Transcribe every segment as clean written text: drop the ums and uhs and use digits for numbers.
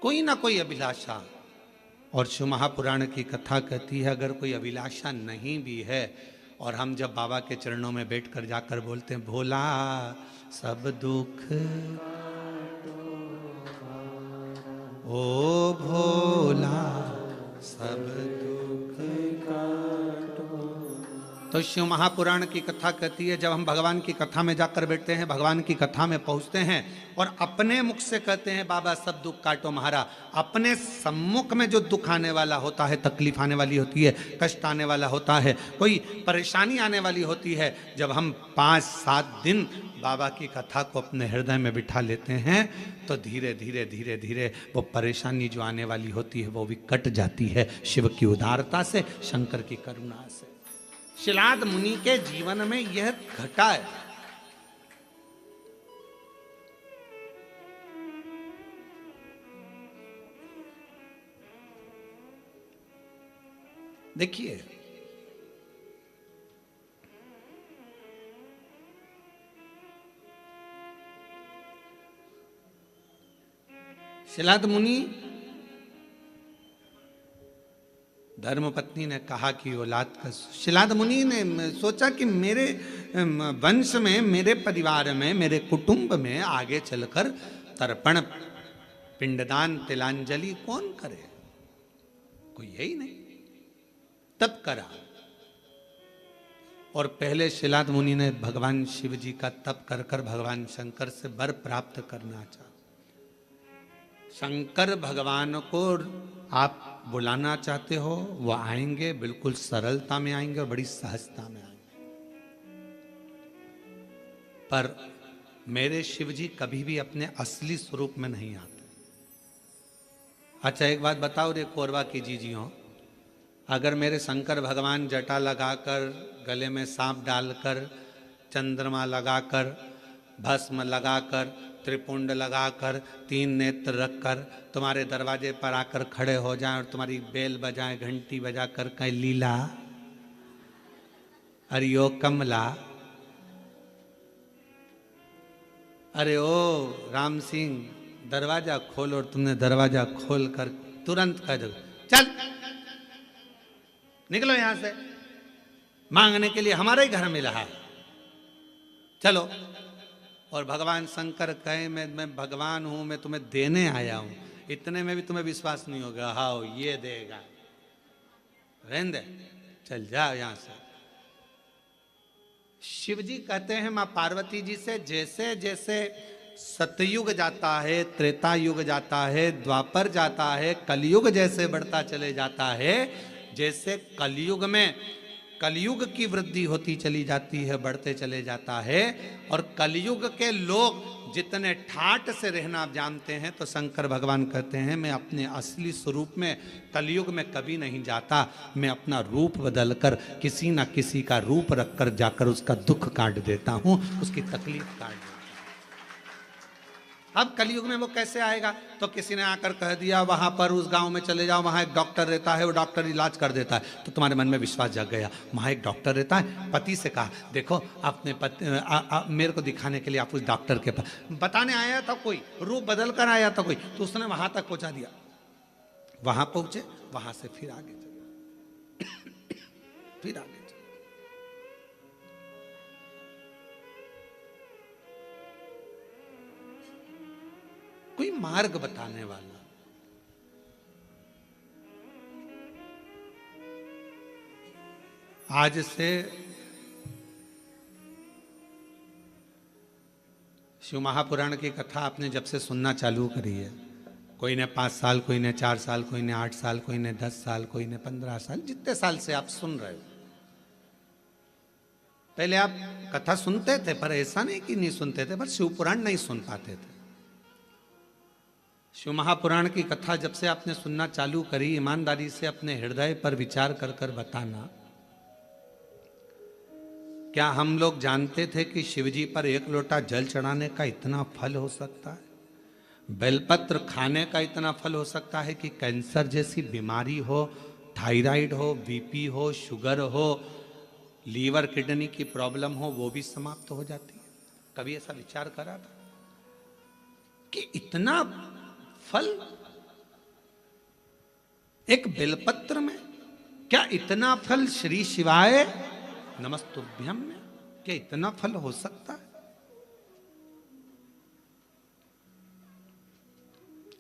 कोई ना कोई अभिलाषा। और शिव महापुराण की कथा कहती है अगर कोई अभिलाषा नहीं भी है और हम जब बाबा के चरणों में बैठकर जाकर बोलते हैं भोला सब दुख ओ भोला सब दुख तो शिव महापुराण की कथा कहती है जब हम भगवान की कथा में जाकर बैठते हैं, भगवान की कथा में पहुंचते हैं और अपने मुख से कहते हैं बाबा सब दुख काटो महारा, अपने सम्मुख में जो दुख आने वाला होता है, तकलीफ आने वाली होती है, कष्ट आने वाला होता है, कोई परेशानी आने वाली होती है, जब हम 5-7 दिन बाबा की कथा को अपने हृदय में बिठा लेते हैं तो धीरे धीरे धीरे धीरे वो परेशानी जो आने वाली होती है वो भी कट जाती है शिव की उदारता से, शंकर की करुणा से। शिलाद मुनि के जीवन में यह घटा है। देखिए शिलाद मुनि धर्मपत्नी ने कहा कि औलाद का, शिलाद मुनि ने सोचा कि मेरे वंश में, मेरे परिवार में, मेरे कुटुंब में आगे चलकर तर्पण, पिंडदान, तिलांजलि कौन करे, कोई है ही नहीं। तब करा और पहले शिलाद मुनि ने भगवान शिव जी का तप कर कर भगवान शंकर से वर प्राप्त करना चाहा। शंकर भगवान को आप बुलाना चाहते हो वो आएंगे, बिल्कुल सरलता में आएंगे और बड़ी सहजता में आएंगे। पर मेरे शिव जी कभी भी अपने असली स्वरूप में नहीं आते। अच्छा एक बात बताओ रे कोरबा की जीजियों, अगर मेरे शंकर भगवान जटा लगाकर, गले में सांप डालकर, चंद्रमा लगाकर, भस्म लगाकर, त्रिपुंड लगाकर, 3 नेत्र रखकर तुम्हारे दरवाजे पर आकर खड़े हो जाएं और तुम्हारी बेल बजाएं, घंटी बजाकर कहें लीला अरे ओ कमला, अरे ओ राम सिंह दरवाजा खोल, और तुमने दरवाजा खोल कर तुरंत कह दो चल निकलो यहां से, मांगने के लिए हमारे ही घर में रहा है, चलो। और भगवान शंकर कहे मैं भगवान हूं, मैं तुम्हें देने आया हूं, इतने में भी तुम्हें विश्वास नहीं होगा, हाँ ये देगा, रहने दे, चल जाओ यहां से। शिव जी कहते हैं मां पार्वती जी से जैसे जैसे सतयुग जाता है, त्रेता युग जाता है, द्वापर जाता है, कलयुग जैसे बढ़ता चले जाता है, जैसे कलयुग में कलयुग की वृद्धि होती चली जाती है, बढ़ते चले जाता है, और कलयुग के लोग जितने ठाट से रहना आप जानते हैं, तो शंकर भगवान कहते हैं मैं अपने असली स्वरूप में कलयुग में कभी नहीं जाता, मैं अपना रूप बदलकर किसी ना किसी का रूप रखकर जाकर उसका दुख काट देता हूं, उसकी तकलीफ काट देता हूं। अब कलयुग में वो कैसे आएगा, तो किसी ने आकर कह दिया वहां पर उस गांव में चले जाओ, वहां एक डॉक्टर रहता है, वो डॉक्टर इलाज कर देता है, तो तुम्हारे मन में विश्वास जग गया, वहां एक डॉक्टर रहता है। पति से कहा देखो अपने पति मेरे को दिखाने के लिए आप उस डॉक्टर के पास, बताने आया था कोई, रूप बदल कर आया था कोई, तो उसने वहां तक पहुंचा दिया, वहां पहुंचे, वहां से फिर आगे चले, फिर आगे। कोई मार्ग बताने वाला, आज से शिव महापुराण की कथा आपने जब से सुनना चालू करी है, कोई ने 5 साल, कोई ने 4 साल, कोई ने 8 साल, कोई ने 10 साल, कोई ने 15 साल, जितने साल से आप सुन रहे हो, पहले आप कथा सुनते थे पर ऐसा नहीं कि नहीं सुनते थे, पर शिव पुराण नहीं सुन पाते थे। शिव महापुराण की कथा जब से आपने सुनना चालू करी, ईमानदारी से अपने हृदय पर विचार कर कर बताना, क्या हम लोग जानते थे कि शिवजी पर 1 लोटा जल चढ़ाने का इतना फल हो सकता है, बेलपत्र खाने का इतना फल हो सकता है कि कैंसर जैसी बीमारी हो, थायराइड हो, बीपी हो, शुगर हो, लीवर किडनी की प्रॉब्लम हो, वो भी समाप्त हो जाती है। कभी ऐसा विचार करा था कि इतना फल एक बेलपत्र में क्या इतना फल, श्री शिवाय नमस्तुभ्यम में क्या इतना फल हो सकता है?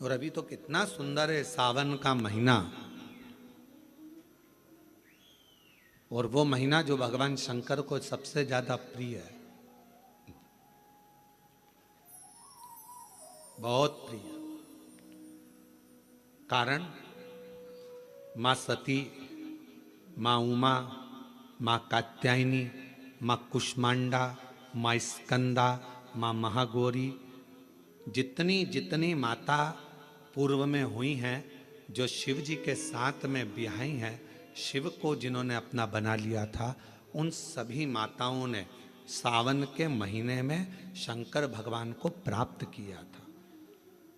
और अभी तो कितना सुंदर है सावन का महीना, और वो महीना जो भगवान शंकर को सबसे ज्यादा प्रिय है, बहुत प्रिय। कारण मां सती, मां उमा, मां कात्यायनी, मां कुष्मांडा, मां स्कंदा, मां महागौरी, जितनी जितनी माता पूर्व में हुई हैं, जो शिव जी के साथ में ब्याही हैं, शिव को जिन्होंने अपना बना लिया था, उन सभी माताओं ने सावन के महीने में शंकर भगवान को प्राप्त किया था।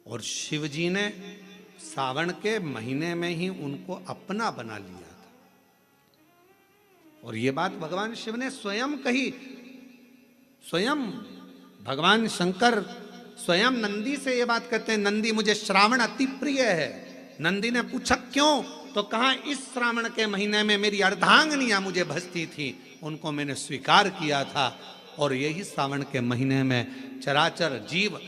और शिव जी ने सावन के महीने में ही उनको अपना बना लिया था। और ये बात भगवान शिव ने स्वयं कही। स्वयं भगवान शंकर स्वयं नंदी से ये बात कहते हैं, नंदी मुझे श्रावण अति प्रिय है। नंदी ने पूछा क्यों? तो कहा इस श्रावण के महीने में मेरी अर्धांगिनियां मुझे भजती थी, उनको मैंने स्वीकार किया था। और यही श्रावण के महीने में चराचर जीव